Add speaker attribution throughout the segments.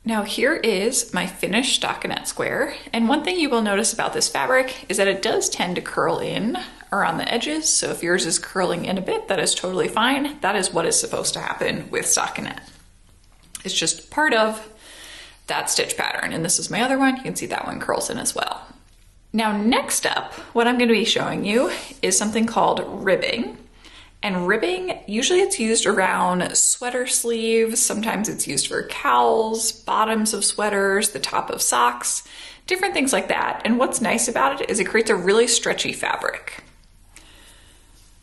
Speaker 1: Now here is my finished stockinette square, and one thing you will notice about this fabric is that it does tend to curl in around the edges, so if yours is curling in a bit, that is totally fine. That is what is supposed to happen with stockinette. It's just part of that stitch pattern, and this is my other one. You can see that one curls in as well. Now next up, what I'm going to be showing you is something called ribbing. And ribbing, usually it's used around sweater sleeves, sometimes it's used for cowls, bottoms of sweaters, the top of socks, different things like that. And what's nice about it is it creates a really stretchy fabric.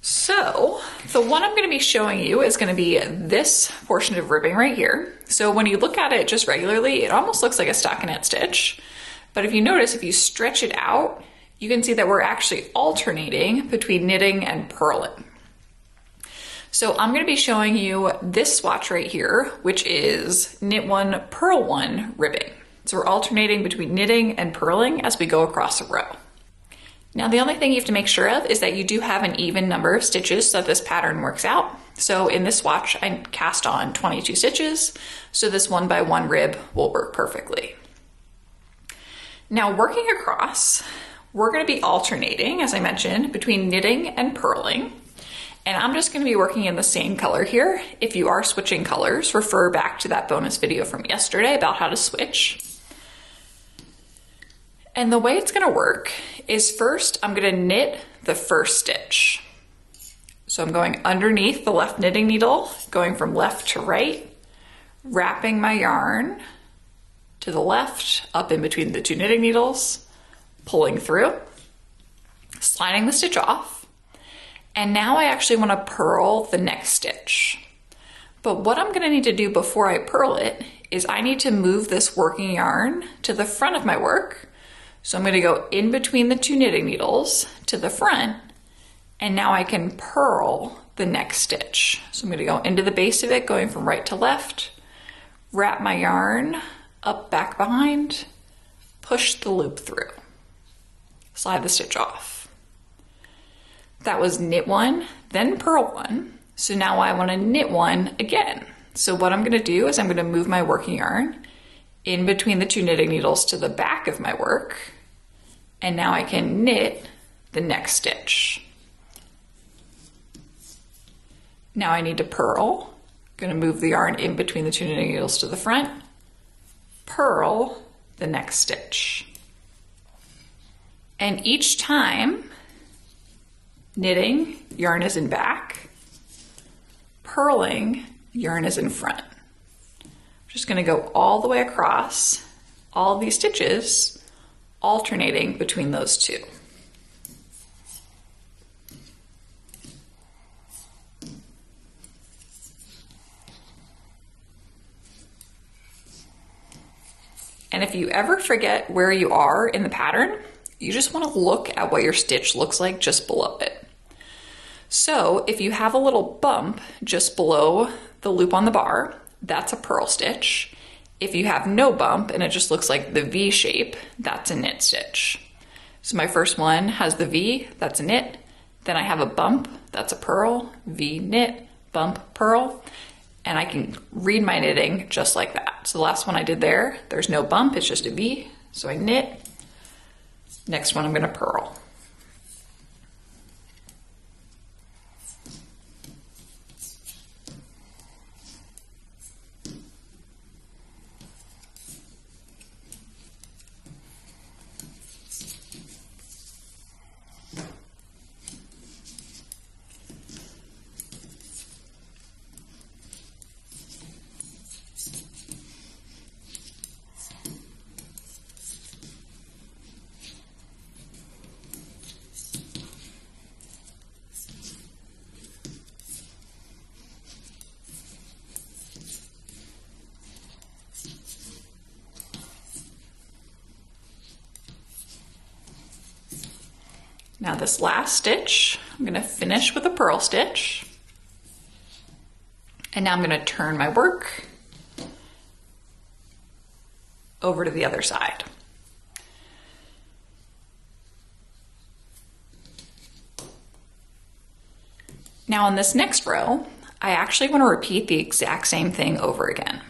Speaker 1: So the one I'm going to be showing you is going to be this portion of ribbing right here. So when you look at it just regularly, it almost looks like a stockinette stitch. But if you notice, if you stretch it out, you can see that we're actually alternating between knitting and purling. So I'm going to be showing you this swatch right here, which is knit one, purl one ribbing. So we're alternating between knitting and purling as we go across a row. Now the only thing you have to make sure of is that you do have an even number of stitches so that this pattern works out. So in this swatch, I cast on 22 stitches, so this 1 by 1 rib will work perfectly. Now working across, we're going to be alternating, as I mentioned, between knitting and purling. And I'm just going to be working in the same color here. If you are switching colors, refer back to that bonus video from yesterday about how to switch. And the way it's going to work is first I'm going to knit the first stitch. So I'm going underneath the left knitting needle, going from left to right, wrapping my yarn to the left, up in between the two knitting needles, pulling through, sliding the stitch off. And now I actually want to purl the next stitch. But what I'm going to need to do before I purl it is I need to move this working yarn to the front of my work. So I'm going to go in between the two knitting needles to the front, and now I can purl the next stitch. So I'm going to go into the base of it, going from right to left, wrap my yarn up, back, behind, push the loop through, slide the stitch off. That was knit one, then purl one. So now I want to knit one again. So what I'm going to do is I'm going to move my working yarn in between the two knitting needles to the back of my work. And now I can knit the next stitch. Now I need to purl. I'm going to move the yarn in between the two knitting needles to the front, purl the next stitch. And each time, knitting, yarn is in back, purling, yarn is in front. I'm just going to go all the way across all these stitches, alternating between those two. And if you ever forget where you are in the pattern, you just want to look at what your stitch looks like just below it. So if you have a little bump just below the loop on the bar, that's a purl stitch. If you have no bump and it just looks like the V shape, that's a knit stitch. So my first one has the V, that's a knit. Then I have a bump, that's a purl, V knit, bump, purl. And I can read my knitting just like that. So the last one I did there, there's no bump, it's just a V. So I knit. Next one I'm going to purl. Now this last stitch, I'm going to finish with a purl stitch. And now I'm going to turn my work over to the other side. Now on this next row, I actually want to repeat the exact same thing over again.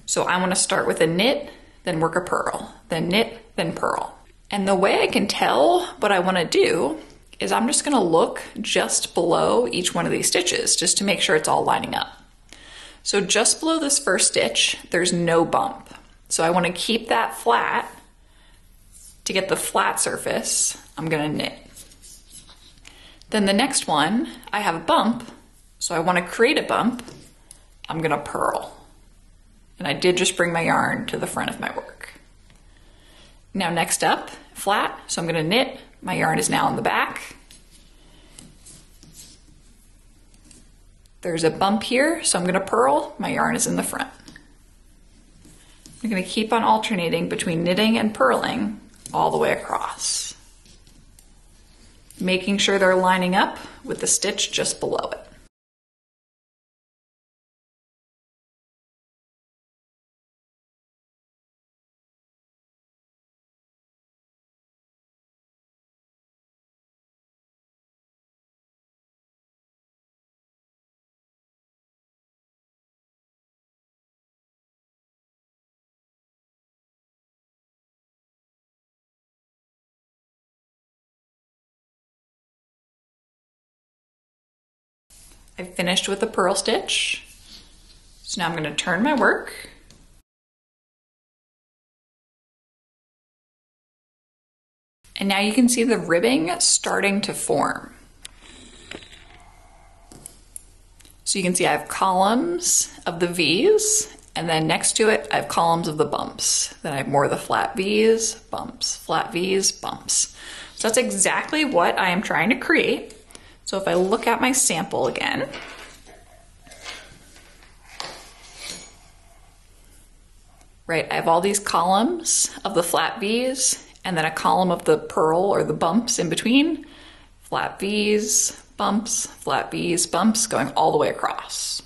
Speaker 1: So I want to start with a knit, then work a purl, then knit, then purl. And the way I can tell what I want to do is I'm just going to look just below each one of these stitches just to make sure it's all lining up. So just below this first stitch, there's no bump. So I want to keep that flat. To get the flat surface, I'm going to knit. Then the next one, I have a bump, so I want to create a bump. I'm going to purl. And I did just bring my yarn to the front of my work. Now next up, flat, so I'm going to knit. My yarn is now in the back. There's a bump here, so I'm going to purl. My yarn is in the front. I'm going to keep on alternating between knitting and purling all the way across, making sure they're lining up with the stitch just below it. I've finished with the purl stitch. So now I'm going to turn my work. And now you can see the ribbing starting to form. So you can see I have columns of the V's, and then next to it I have columns of the bumps. Then I have more of the flat V's, bumps, flat V's, bumps. So that's exactly what I am trying to create. So if I look at my sample again, right, I have all these columns of the flat V's and then a column of the purl or the bumps in between. Flat V's, bumps, flat V's, bumps, going all the way across.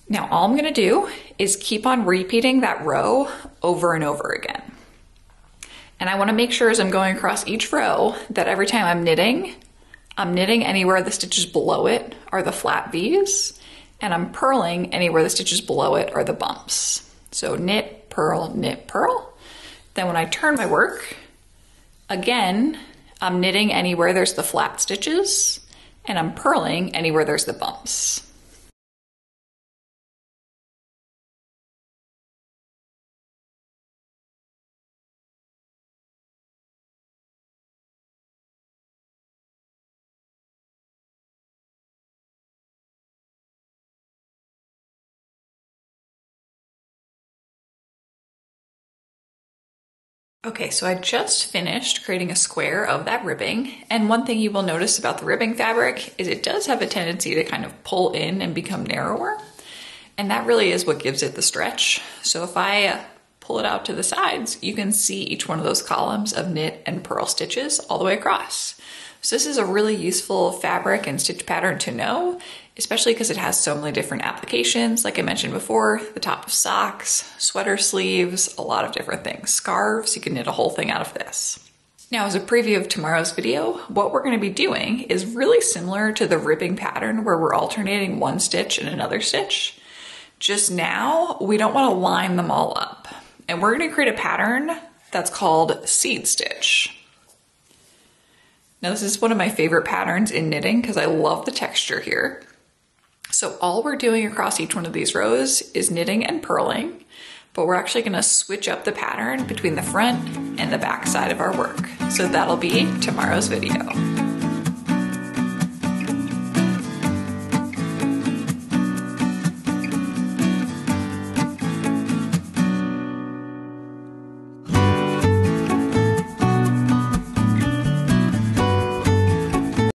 Speaker 1: Now all I'm gonna do is keep on repeating that row over and over again. And I want to make sure as I'm going across each row that every time I'm knitting anywhere the stitches below it are the flat V's, and I'm purling anywhere the stitches below it are the bumps. So knit, purl, knit, purl. Then when I turn my work, again, I'm knitting anywhere there's the flat stitches, and I'm purling anywhere there's the bumps. Okay, so I just finished creating a square of that ribbing, and one thing you will notice about the ribbing fabric is it does have a tendency to kind of pull in and become narrower, and that really is what gives it the stretch. So if I pull it out to the sides, you can see each one of those columns of knit and purl stitches all the way across. So this is a really useful fabric and stitch pattern to know, especially because it has so many different applications. Like I mentioned before, the top of socks, sweater sleeves, a lot of different things. Scarves, you can knit a whole thing out of this. Now, as a preview of tomorrow's video, what we're gonna be doing is really similar to the ribbing pattern where we're alternating one stitch and another stitch. Just now, we don't wanna line them all up. And we're gonna create a pattern that's called seed stitch. Now this is one of my favorite patterns in knitting because I love the texture here. So all we're doing across each one of these rows is knitting and purling, but we're actually gonna switch up the pattern between the front and the back side of our work. So that'll be tomorrow's video.